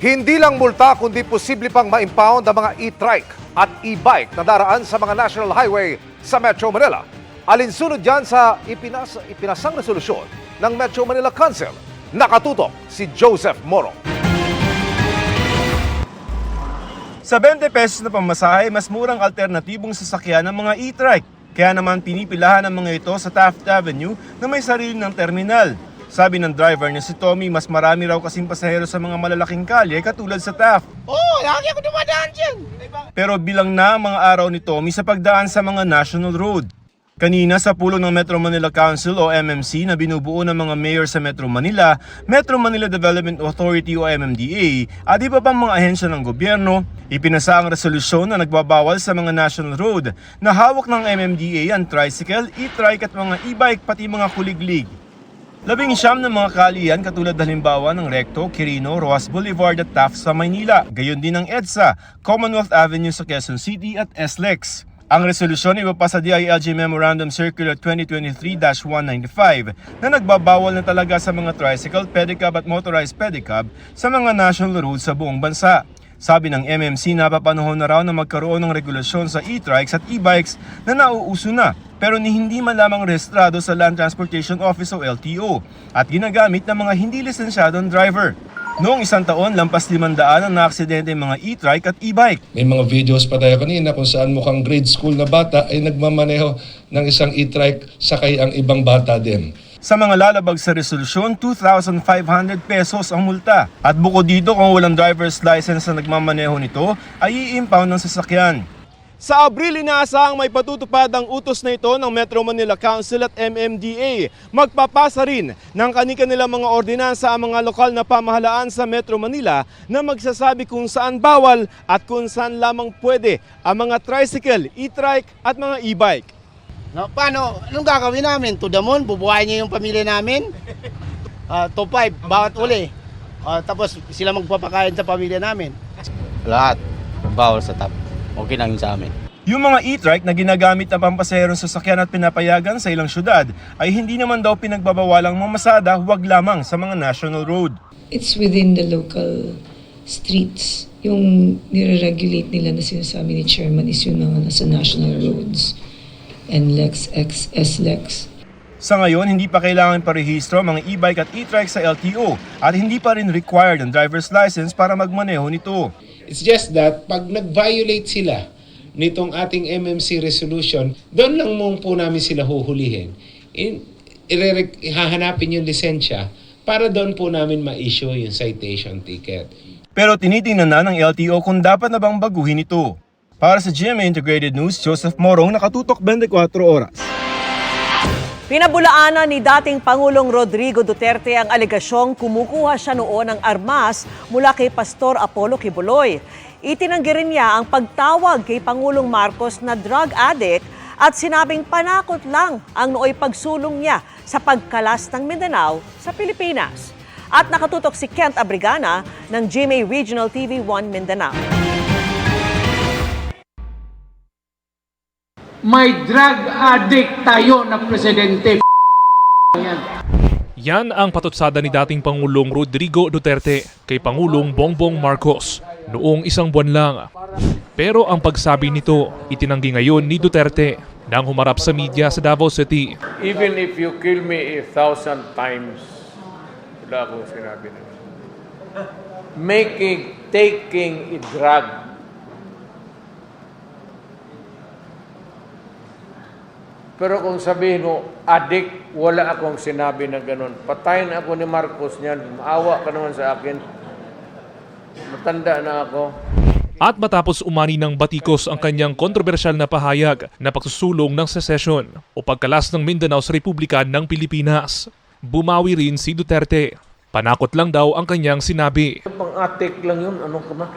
Hindi lang multa kundi posible pang ma-impound ang mga e-trike at e-bike na daraan sa mga national highway sa Metro Manila. Alinsunod yan sa ipinasang resolusyon ng Metro Manila Council. Nakatutok si Joseph Moro. Sa 20 pesos na pamasahe, mas murang alternatibong sasakyan ng mga e-trike. Kaya naman pinipilahan ng mga ito sa Taft Avenue na may sarili ng terminal. Sabi ng driver na si Tommy, mas marami raw kasing pasahero sa mga malalaking kalye katulad sa Taft. Lagi ako dumadaan dyan. Pero bilang na ang mga araw ni Tommy sa pagdaan sa mga national road. Kanina sa pulong ng Metro Manila Council o MMC na binubuo ng mga mayor sa Metro Manila, Metro Manila Development Authority o MMDA at iba pang mga ahensya ng gobyerno, ipinasa ang resolusyon na nagbabawal sa mga national road na hawak ng MMDA ang tricycle, e-trike at mga e-bike pati mga kuliglig. 19 ng mga kalian katulad halimbawa ng Recto, Quirino, Roas Boulevard at Taft sa Maynila, gayon din ng EDSA, Commonwealth Avenue sa Quezon City at SLEX. Ang resolusyon ipapasa DILG Memorandum Circular 2023-195 na nagbabawal na talaga sa mga tricycle, pedicab at motorized pedicab sa mga national roads sa buong bansa. Sabi ng MMC, napapanahon na raw na magkaroon ng regulasyon sa e-trikes at e-bikes na nauuso na pero hindi man lamang rehistrado sa Land Transportation Office o LTO at ginagamit ng mga hindi lisensyadong driver. Noong isang taon, lampas 500 ang naaksidente mga e-trike at e-bike. May mga videos pa tayo kanina kung saan mukhang grade school na bata ay nagmamaneho ng isang e-trike sakay ang ibang bata din. Sa mga lalabag sa resolusyon, 2,500 pesos ang multa. At bukod dito, kung walang driver's license na nagmamaneho nito, ay i-impound ng sasakyan. Sa Abril, inaasahang may patutupad ang utos na ito ng Metro Manila Council at MMDA. Magpapasa rin ng kanilang mga ordinansa ang mga lokal na pamahalaan sa Metro Manila na magsasabi kung saan bawal at kung saan lamang pwede ang mga tricycle, e-trike at mga e-bike. No, paano? Anong gagawin namin? To the moon? Bubuhayin niyo yung pamilya namin? Top 5, bawat uli. Tapos sila magpapakain sa pamilya namin. Lahat, bawal sa top. Okay lang yun sa amin. Yung mga e-trike na ginagamit ng pampasaherong sasakyan at pinapayagan sa ilang syudad ay hindi naman daw pinagbabawalang mamasada, huwag lamang sa mga national road. It's within the local streets. Yung nire-regulate nila na sinasabi ni Chairman is yung mga nasa national roads. NLEX, SLEX. Sa ngayon, hindi pa kailangan parehistro ang mga e-bike at e-trike sa LTO at hindi pa rin required ang driver's license para magmaneho nito. It's just that pag nag-violate sila nitong ating MMC resolution, doon lang mong po namin sila huhulihin. Hahanapin yung lisensya para doon po namin ma-issue yung citation ticket. Pero tinitingnan na ng LTO kung dapat na bang baguhin ito. Para sa GMA Integrated News, Joseph Morong, nakatutok 24 oras. Pinabulaanan ni dating Pangulong Rodrigo Duterte ang alegasyong kumukuha siya noon ng armas mula kay Pastor Apollo Kibuloy. Itinanggi rin niya ang pagtawag kay Pangulong Marcos na drug addict at sinabing panakot lang ang nooy pagsulong niya sa pagkalas ng Mindanao sa Pilipinas. At nakatutok si Kent Abrigana ng GMA Regional TV 1 Mindanao. May drug addict tayo na presidente. Yan ang patutsada ni dating Pangulong Rodrigo Duterte kay Pangulong Bongbong Marcos noong isang buwan lang. Pero ang pagsabi nito, itinanggi ngayon ni Duterte nang humarap sa media sa Davao City. Even if you kill me 1,000 times, wala akong sinabi na. Taking a drug, pero kung sabihin mo, addict, wala akong sinabi na ganun. Patayin ako ni Marcos niyan, maawa ka naman sa akin. Matanda na ako. At matapos umani ng batikos ang kanyang kontrobersyal na pahayag na pagsusulong ng secession o pagkalas ng Mindanao sa Republika ng Pilipinas, bumawi rin si Duterte. Panakot lang daw ang kanyang sinabi. Pang-atik lang yun, ano ka ba?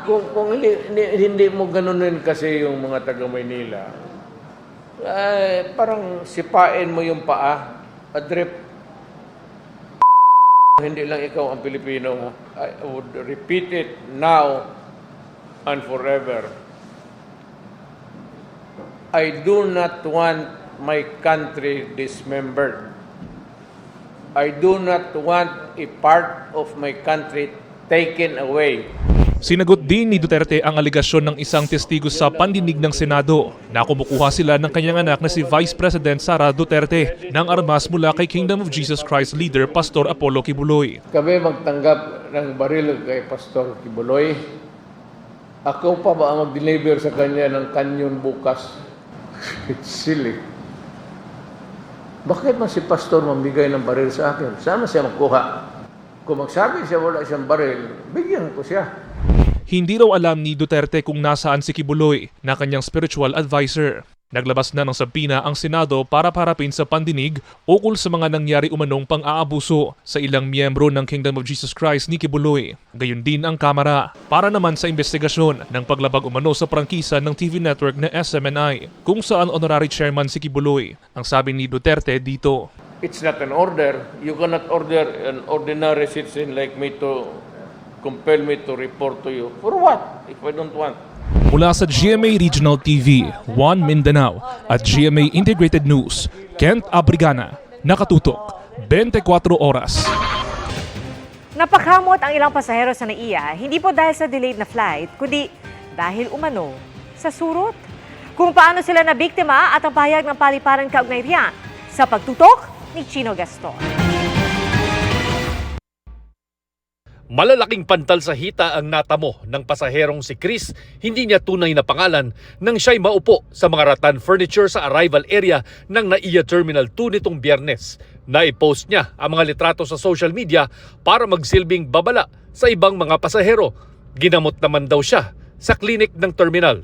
kung hindi mo ganunin kasi yung mga taga-Maynila, parang sipain mo yung paa, adrip. Hindi lang ikaw ang Pilipino. I would repeat it now and forever. I do not want my country dismembered. I do not want a part of my country taken away. Sinagot din ni Duterte ang aligasyon ng isang testigo sa pandinig ng Senado na kumukuha sila ng kanyang anak na si Vice President Sara Duterte ng armas mula kay Kingdom of Jesus Christ leader Pastor Apollo Kibuloy. Kami magtanggap ng baril kay Pastor Kibuloy. Ako pa ba ang mag-deliver sa kanya ng kanyon bukas? It's silly. Bakit man si Pastor mamigay ng baril sa akin? Sana siya magkuha. Kung magsabi siya wala siyang baril, bigyan ko siya. Hindi raw alam ni Duterte kung nasaan si Kibuloy na kanyang spiritual advisor. Naglabas na ng sabina ang Senado para parapin sa pandinig ukol sa mga nangyari umanong pang-aabuso sa ilang miyembro ng Kingdom of Jesus Christ ni Kibuloy. Gayon din ang Kamara para naman sa investigasyon ng paglabag umano sa prangkisa ng TV network na SMNI kung saan honorary chairman si Kibuloy. Ang sabi ni Duterte dito, It's not an order. You cannot order an ordinary citizen like me to compel me to report to you. For what? If I don't want. mula sa GMA Regional TV, Juan Mindanao at GMA Integrated News, Kent Abrigana, nakatutok 24 oras. Napakamot ang ilang pasahero sa NAIA, hindi po dahil sa delayed na flight, kundi dahil umano sa surot. Kung paano sila nabiktima at ang pahayag ng paliparan kaugnay riyan sa pagtutok ni Chino Gaston. Malalaking pantal sa hita ang natamo ng pasaherong si Chris, hindi niya tunay na pangalan, nang siya'y maupo sa mga Ratan Furniture sa arrival area ng NAIA Terminal 2 nitong Biyernes. Naipost niya ang mga litrato sa social media para magsilbing babala sa ibang mga pasahero. Ginamot naman daw siya sa klinik ng terminal.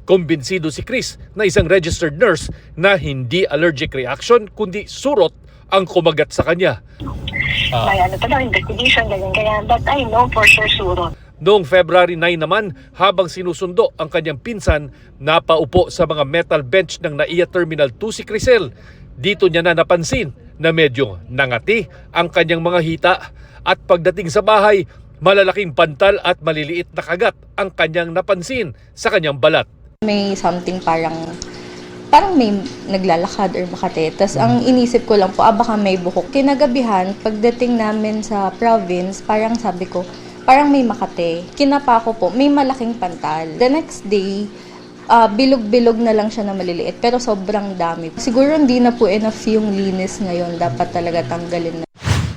Kumbinsido si Chris na isang registered nurse na hindi allergic reaction kundi surot ang kumagat sa kanya. May ano pa daw, investigation, ganyan. But I know for sure surot. Noong February 9 naman, habang sinusundo ang kanyang pinsan, napaupo sa mga metal bench ng NAIA Terminal 2 si Crisel. Dito niya na napansin na medyo nangati ang kanyang mga hita at pagdating sa bahay, malalaking pantal at maliliit na kagat ang kanyang napansin sa kanyang balat. May something parang may naglalakad or makate. Tapos ang inisip ko lang po, baka may buhok. Kinagabihan, pagdating namin sa province, parang sabi ko, parang may makate. Kinapa ko po, may malaking pantal. The next day, bilog-bilog na lang siya na maliliit, pero sobrang dami. Siguro hindi na po enough yung linis ngayon. Dapat talaga tanggalin na.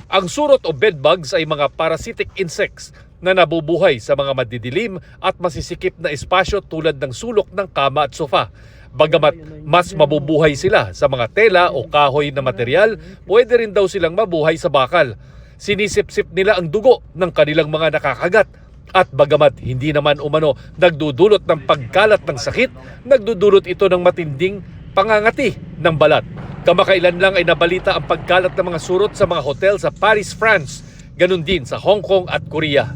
Ang surot o bedbugs ay mga parasitic insects na nabubuhay sa mga madidilim at masisikip na espasyo tulad ng sulok ng kama at sofa. Bagamat mas mabubuhay sila sa mga tela o kahoy na material, pwede rin daw silang mabuhay sa bakal. Sinisip-sip nila ang dugo ng kanilang mga nakakagat. At bagamat hindi naman umano nagdudulot ng pagkalat ng sakit, nagdudulot ito ng matinding pangangati ng balat. Kamakailan lang ay nabalita ang pagkalat ng mga surot sa mga hotel sa Paris, France. Ganun din sa Hong Kong at Korea.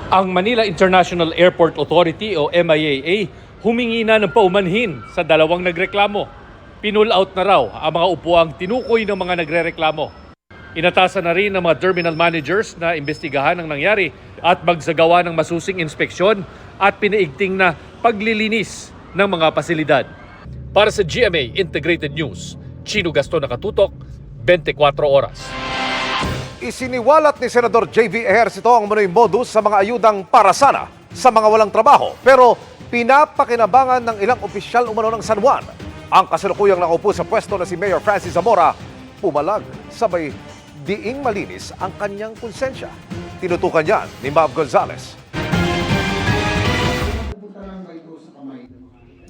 Ang Manila International Airport Authority o MIAA humingi na ng paumanhin sa dalawang nagreklamo. Pinull out na raw ang mga upuang tinukoy ng mga nagrereklamo. Inatasan na rin ng mga terminal managers na imbestigahan ang nangyari at magsagawa ng masusing inspeksyon at pinaigting na paglilinis ng mga pasilidad. Para sa GMA Integrated News, Chino Gaston, nakatutok 24 oras. Isiniwalat ni Senador J.V. Ejercito ang manoy modus sa mga ayudang para sana sa mga walang trabaho. Pero pinapakinabangan ng ilang opisyal umano ng San Juan. Ang kasalukuyang nakaupo sa pwesto na si Mayor Francis Zamora, pumalag sabay diing malinis ang kanyang konsensya. Tinutukan yan ni Mav Gonzalez.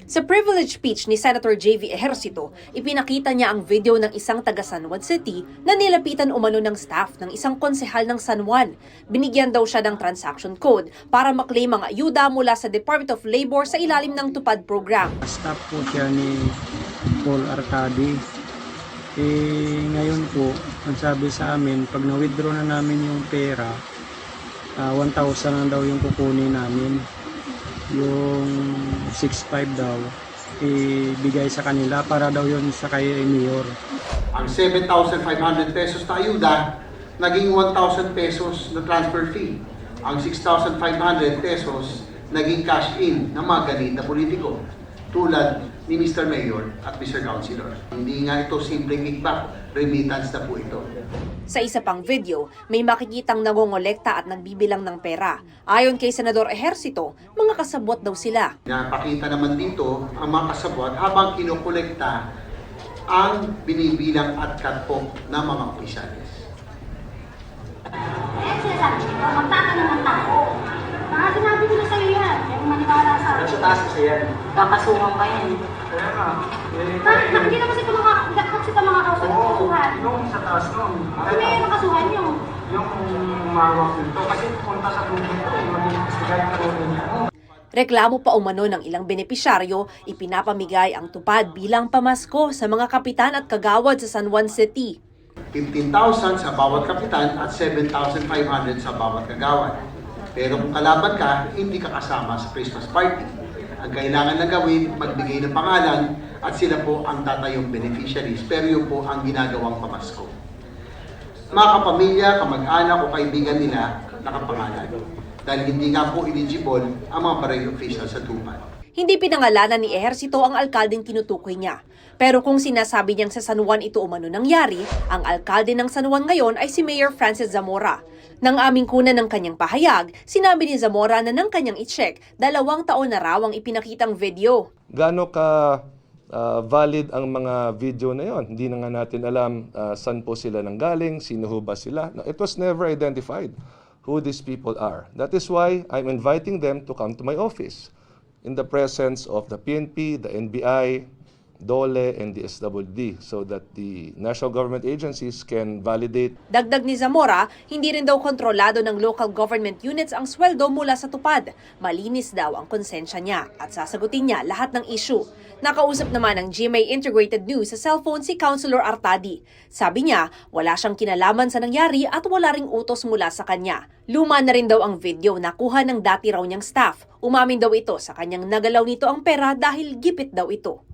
Sa privilege speech ni Senator J.V. Ejercito, ipinakita niya ang video ng isang taga San Juan City na nilapitan umano ng staff ng isang konsehal ng San Juan. Binigyan daw siya ng transaction code para maklaim ang ayuda mula sa Department of Labor sa ilalim ng TUPAD program. Staff po siya ni Paul Arcadi. Ngayon po, ang sabi sa amin, pag na-withdraw na namin yung pera, 1,000 na daw yung kukunin namin. Yung 6,500 daw ibigay sa kanila para daw yun sa kay Mayor. Ang 7,500 pesos na ayuda naging 1,000 pesos na transfer fee. Ang 6,500 pesos naging cash in ng mga galit na politiko tulad ni Mr. Mayor at Mr. Councilor. Hindi nga ito simpleng kickback, remittance na po ito. Sa isa pang video, may makikitang nangongolekta at nagbibilang ng pera. Ayon kay Senador Ejercito, mga kasabwat daw sila. Napakita naman dito ang mga kasabwat habang kinukolekta ang binibilang at katpok ng mga opisyalis. Ayan sinasabi nito, magtatanong ng tao. Mga sinabi nila sa'yo yan, yung maniwala sa akin. Nasa taas kasi yan. Kakasuhan ka yan. Kaya nga. Hindi naman sila mga kasuhan. Yung sa taas nun. Ano yung nakasuhan nyo? Yung umawak nito. Kasi punta sa grupo ito, maging investigat na niya. Reklamo pa umano ng ilang benepisyaryo, ipinapamigay ang tupad bilang pamasko sa mga kapitan at kagawad sa San Juan City. 15,000 sa bawat kapitan at 7,500 sa bawat kagawad. Pero kung kalaban ka, hindi ka kasama sa Christmas party. Ang kailangan na gawin, magbigay ng pangalan at sila po ang tatayong beneficiaries. Pero yun po ang ginagawang pamasko. Mga kapamilya, kamag-anak o kaibigan nila nakapangalan. Dahil hindi nga po eligible ang mga barangay officials sa tupad. Hindi pinangalanan ni Ejercito ang alkaldeng tinutukoy niya. Pero kung sinasabi niyang sa San Juan ito umano nangyari, ang alkalde ng San Juan ngayon ay si Mayor Francis Zamora. Nang aming kunan ng kanyang pahayag, sinabi ni Zamora na nang kanyang i-check, 2 taon na raw ang ipinakitang video. Gaano ka valid ang mga video na yon? Hindi na nga natin alam saan po sila nanggaling, sino ho ba sila. No, it was never identified who these people are. That is why I'm inviting them to come to my office in the presence of the PNP, the NBI, DOLE, and the SWD so that the national government agencies can validate. Dagdag ni Zamora, hindi rin daw kontrolado ng local government units ang sweldo mula sa tupad. Malinis daw ang konsensya niya at sasagutin niya lahat ng issue. Nakausap naman ng GMA Integrated News sa cellphone si Councilor Artadi. Sabi niya, wala siyang kinalaman sa nangyari at wala ring utos mula sa kanya. Luma na rin daw ang video na kuha ng dati raw niyang staff. Umamin daw ito sa kanyang nagalaw nito ang pera dahil gipit daw ito.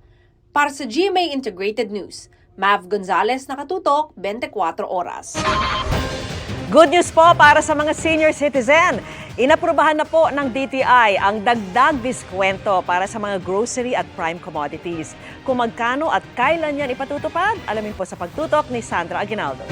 Para sa GMA Integrated News, Mav Gonzalez, nakatutok, 24 oras. Good news po para sa mga senior citizen. Inaprubahan na po ng DTI ang dagdag diskwento para sa mga grocery at prime commodities. Kung magkano at kailan yan ipatutupad, alamin po sa pagtutok ni Sandra Aguinaldo.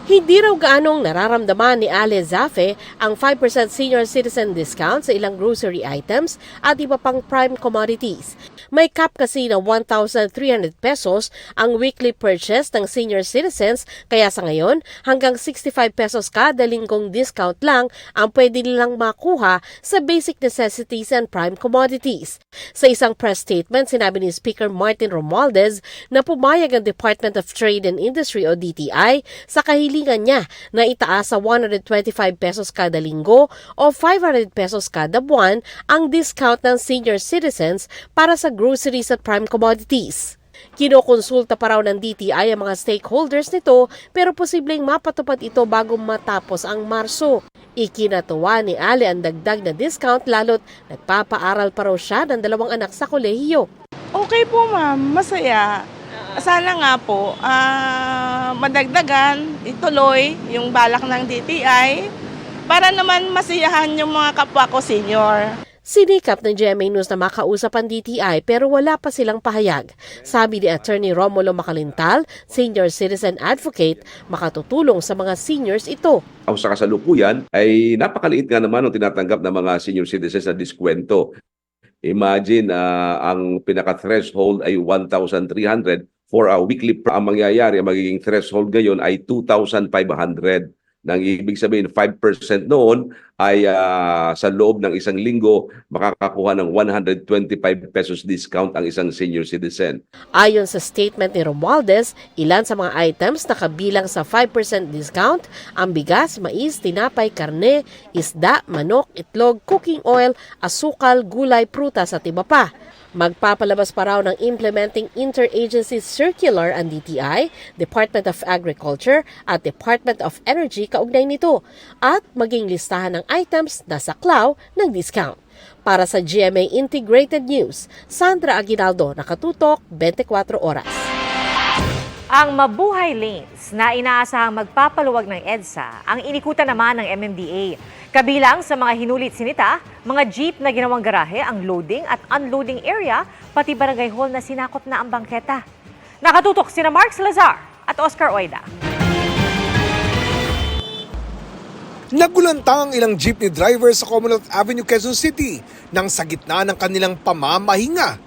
Hindi raw gaanong nararamdaman ni Ale Zafe ang 5% senior citizen discount sa ilang grocery items at iba pang prime commodities. May cap kasi na 1,300 pesos ang weekly purchase ng senior citizens kaya sa ngayon hanggang 65 pesos kada linggong discount lang ang pwede nilang makuha sa basic necessities and prime commodities. Sa isang press statement, sinabi ni Speaker Martin Romualdez na pumayag ang Department of Trade and Industry o DTI sa kahilingan niya na itaas sa 125 pesos kada linggo o 500 pesos kada buwan ang discount ng senior citizens para sa groceries at prime commodities. Kinokonsulta pa raw ng DTI ang mga stakeholders nito pero posibleng mapatupad ito bago matapos ang Marso. Ikinatuwa ni Ale ang dagdag na discount lalo't nagpapaaral pa raw siya ng 2 anak sa kolehiyo. Okay po ma'am, masaya. Sana nga po madagdagan, ituloy yung balak ng DTI para naman masiyahan yung mga kapwa ko senior. Sinikap ng GMA News na makausap ang DTI pero wala pa silang pahayag. Sabi ni Attorney Romulo Macalintal, senior citizen advocate, makatutulong sa mga seniors ito. Ang sa kasalukuyan ay napakaliit nga naman ang tinatanggap ng mga senior citizens na diskwento. Imagine ang pinaka-threshold ay 1,300 for a weekly. Ang mangyayari, ang magiging threshold ngayon ay 2,500. Nang ibig sabihin 5% noon ay sa loob ng 1 linggo makakakuha ng 125 pesos discount ang isang senior citizen. Ayon sa statement ni Romualdez, ilan sa mga items na kabilang sa 5% discount ang bigas, mais, tinapay, karne, isda, manok, itlog, cooking oil, asukal, gulay, prutas at iba pa. Magpapalabas pa raw ng Implementing Interagency Circular ang DTI, Department of Agriculture at Department of Energy kaugnay nito at maging listahan ng items na saklaw ng discount. Para sa GMA Integrated News, Sandra Aguinaldo, nakatutok, 24 oras. Ang Mabuhay Lanes na inaasahang magpapaluwag ng EDSA ang inikutan naman ng MMDA. Kabilang sa mga hinulit sinita, mga jeep na ginawang garahe ang loading at unloading area, pati barangay hall na sinakop na ang bangketa. Nakatutok sina Mark Salazar at Oscar Oida. Nagulanta ang ilang jeepney driver sa Commonwealth Avenue, Quezon City nang sa gitna ng kanilang pamamahinga,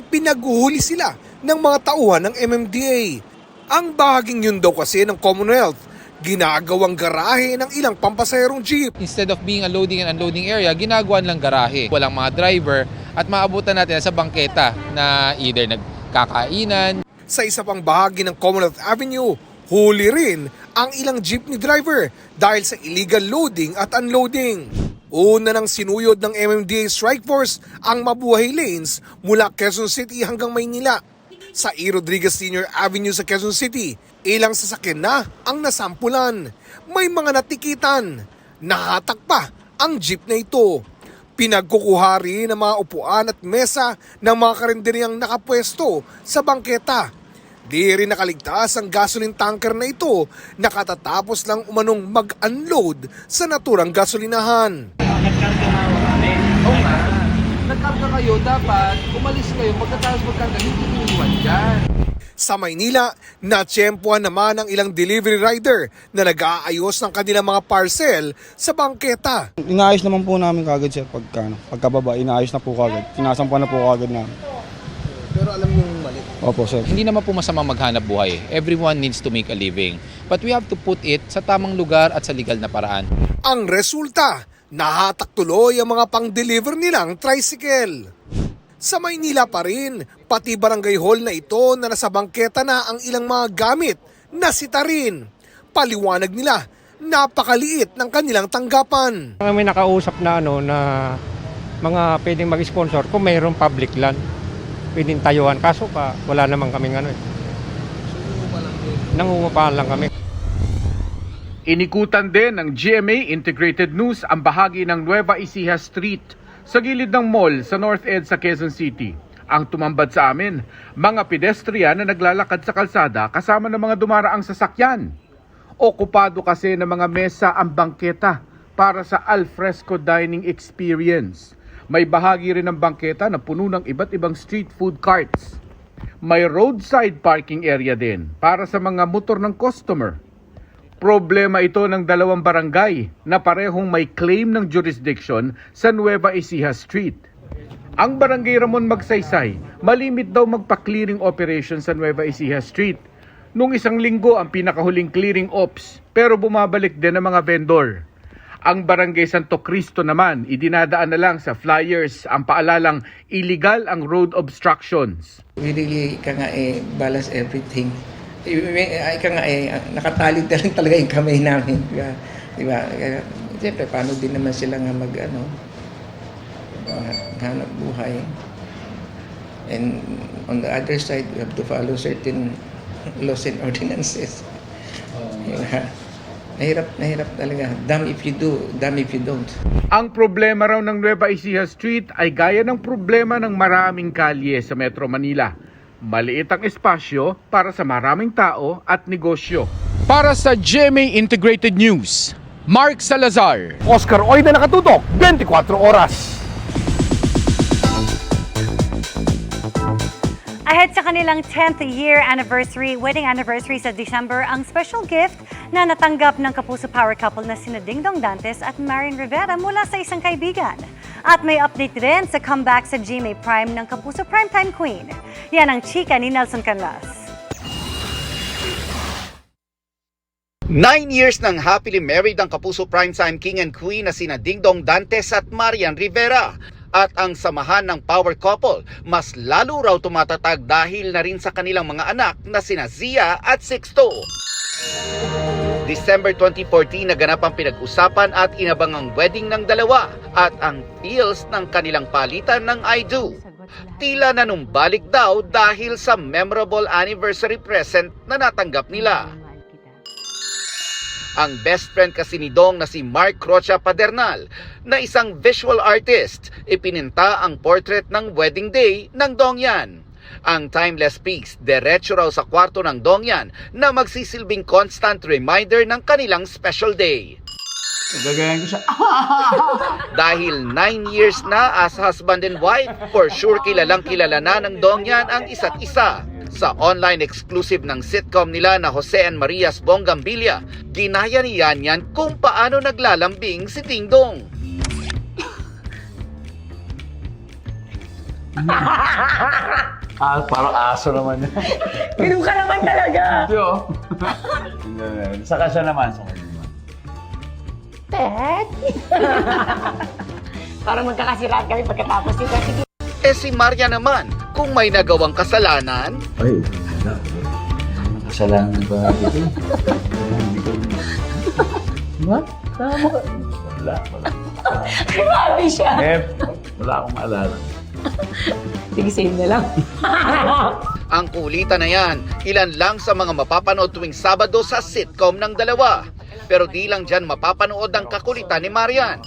pinaguhuli sila ng mga tauhan ng MMDA. Ang bahaging yun daw kasi ng Commonwealth, ginagawang garahe ng ilang pampasaherong jeep. Instead of being a loading and unloading area, ginagawan lang garahe. Walang mga driver at maabutan natin sa bangketa na either nagkakainan. Sa isa pang bahagi ng Commonwealth Avenue, huli rin ang ilang jeepney driver dahil sa illegal loading at unloading. Una nang sinuyod ng MMDA Strike Force ang Mabuhay Lanes mula Quezon City hanggang Maynila. Sa E. Rodriguez Sr. Avenue sa Quezon City, ilang sasakyan na ang nasampulan. May mga natikitan. Nahatak pa ang jeep na ito. Pinagkukuha rin ng mga upuan at mesa ng mga karinderyang nakapwesto sa bangketa. Di rin nakaligtas ang gasoline tanker na ito na katatapos lang umanong mag-unload sa naturang gasolinahan. Nagkarga kayo, dapat umalis kayo pagkatapos magkarga, hindi iniwan dyan. Sa Maynila, natsyempohan naman ang ilang delivery rider na nag-aayos ng kanilang mga parcel sa bangketa. Inaayos naman po namin kagad sir pagkababa, inaayos na po kagad. Sinasampan na po kagad namin. Pero alam yung mali. Opo sir. Hindi naman po masama maghanap buhay. Everyone needs to make a living. But we have to put it sa tamang lugar at sa legal na paraan. Ang resulta, nahatak tuloy ang mga pang-deliver nilang tricycle. Sa Maynila pa rin, pati barangay hall na ito na nasa bangketa na ang ilang mga gamit nasita rin. Paliwanag nila, napakaliit ng kanilang tanggapan. May nakausap na na mga pwedeng mag-sponsor kung mayroong public land. Pwedeng tayuan, kaso pa wala naman kaming nangungupahan lang kami. Inikutan din ng GMA Integrated News ang bahagi ng Nueva Ecija Street sa gilid ng mall sa North Ed sa Quezon City. Ang tumambad sa amin, mga pedestrian na naglalakad sa kalsada kasama ng mga dumaraang sasakyan. Okupado kasi ng mga mesa ang bangketa para sa alfresco dining experience. May bahagi rin ng bangketa na puno ng iba't ibang street food carts. May roadside parking area din para sa mga motor ng customer. Problema ito ng dalawang barangay na parehong may claim ng jurisdiction sa Nueva Ecija Street. Ang barangay Ramon Magsaysay, malimit daw magpa-clearing operation sa Nueva Ecija Street. Nung isang linggo ang pinakahuling clearing ops, pero bumabalik din ang mga vendor. Ang barangay Santo Cristo naman, idinadaan na lang sa flyers ang paalalang illegal ang road obstructions. We really balance everything. Nakatali na rin talaga yung kamay namin. Diba? Siyempre, paano din naman sila nga hanap buhay. And on the other side, we have to follow certain laws and ordinances. Nahirap talaga. Damn if you do, damn if you don't. Ang problema raw ng Nueva Ecija Street ay gaya ng problema ng maraming kalye sa Metro Manila. Maliit ang espasyo para sa maraming tao at negosyo. Para sa GMA Integrated News, Mark Salazar. Oscar Oida, nakatutok, 24 oras. Ahead sa kanilang 10th year anniversary, wedding anniversary sa December, ang special gift na natanggap ng Kapuso Power couple na sina Dingdong Dantes at Marian Rivera mula sa isang kaibigan. At may update din sa comeback sa GMA Prime ng Kapuso Primetime Queen. Yan ang chika ni Nelson Canlas. 9 years nang happily married ang Kapuso Primetime King and Queen na sina Dingdong Dantes at Marian Rivera. At ang samahan ng power couple, mas lalo raw tumatatag dahil na rin sa kanilang mga anak na sina Zia at Sixto. December 2014 naganap ang pinag-usapan at inabangang wedding ng dalawa at ang feels ng kanilang palitan ng I do. Tila nanumbalik daw dahil sa memorable anniversary present na natanggap nila. Ang best friend kasi ni Dong na si Mark Rocha Padernal na isang visual artist, ipininta ang portrait ng wedding day ng Dong yan. Ang timeless piece, diretso raw sa kwarto ng Dongyan na magsisilbing constant reminder ng kanilang special day. Gagayan ko siya. Dahil 9 years na as husband and wife, for sure kilalang kilala na ng Dongyan ang isa't isa. Sa online exclusive ng sitcom nila na Jose and Maria's Bonggambilya, ginaya ni Yan Yan kung paano naglalambing si Ding Dong. Parang aso naman yan. Ganun ka naman talaga. Yo. Saka siya naman. Pet? Parang magkakasiraan kami pagkatapos nito. Sige. Si Maria naman, kung may nagawang kasalanan, Ay, wala. Kasalanan ba ito? What? Wala. Grabe siya. Wala akong maalala. Sige, save na lang. ang kulitan na yan, ilan lang sa mga mapapanood tuwing Sabado sa sitcom ng dalawa. Pero di lang dyan mapapanood ang kakulitan ni Marian,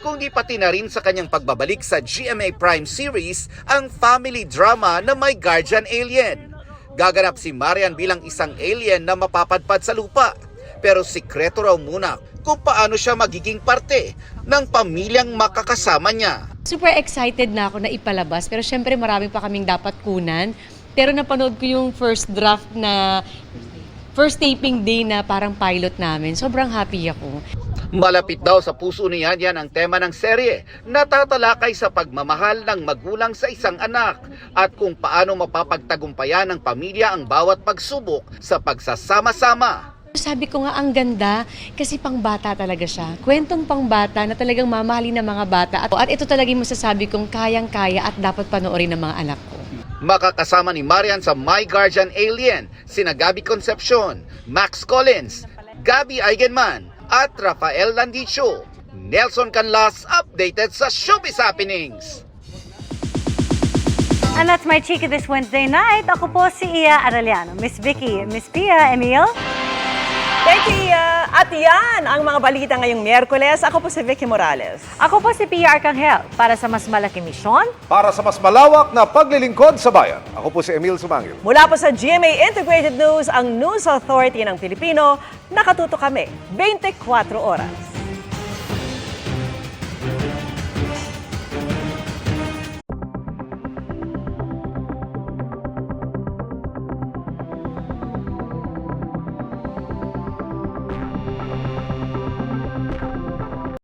kundi pati na rin sa kanyang pagbabalik sa GMA Prime series, ang family drama na may guardian alien. Gaganap si Marian bilang isang alien na mapapadpad sa lupa. Pero sikreto raw muna kung paano siya magiging parte ng pamilyang makakasama niya. Super excited na ako na ipalabas, pero syempre marami pa kaming dapat kunan. Pero napanood ko yung first draft na first taping day na parang pilot namin. Sobrang happy ako. Malapit daw sa puso ni Yan Yan ang tema ng serye na tatalakay sa pagmamahal ng magulang sa isang anak at kung paano mapapagtagumpayan ng pamilya ang bawat pagsubok sa pagsasama-sama. Sabi ko nga ang ganda kasi pangbata talaga siya. Kwentong pangbata na talagang mamahalin ng mga bata. At ito talaga yung masasabi kong kayang-kaya at dapat panoorin ng mga anak ko. Makakasama ni Marian sa My Guardian Alien, sina Gabby Concepcion, Max Collins, Gabby Eigenman, at Rafael Landicho. Nelson Canlas, updated sa Showbiz Happenings. And that's my chika this Wednesday night. Ako po si Iya Arellano. Miss Vicky, Miss Pia, Emil. Thank you, Iya. At yan ang mga balita ngayong Miyerkules. Ako po si Vicky Morales. Ako po si Pia Arcangel para sa mas malaking misyon. Para sa mas malawak na paglilingkod sa bayan, ako po si Emil Sumangil. Mula po sa GMA Integrated News, ang News Authority ng Pilipino, nakatuto kami 24 oras.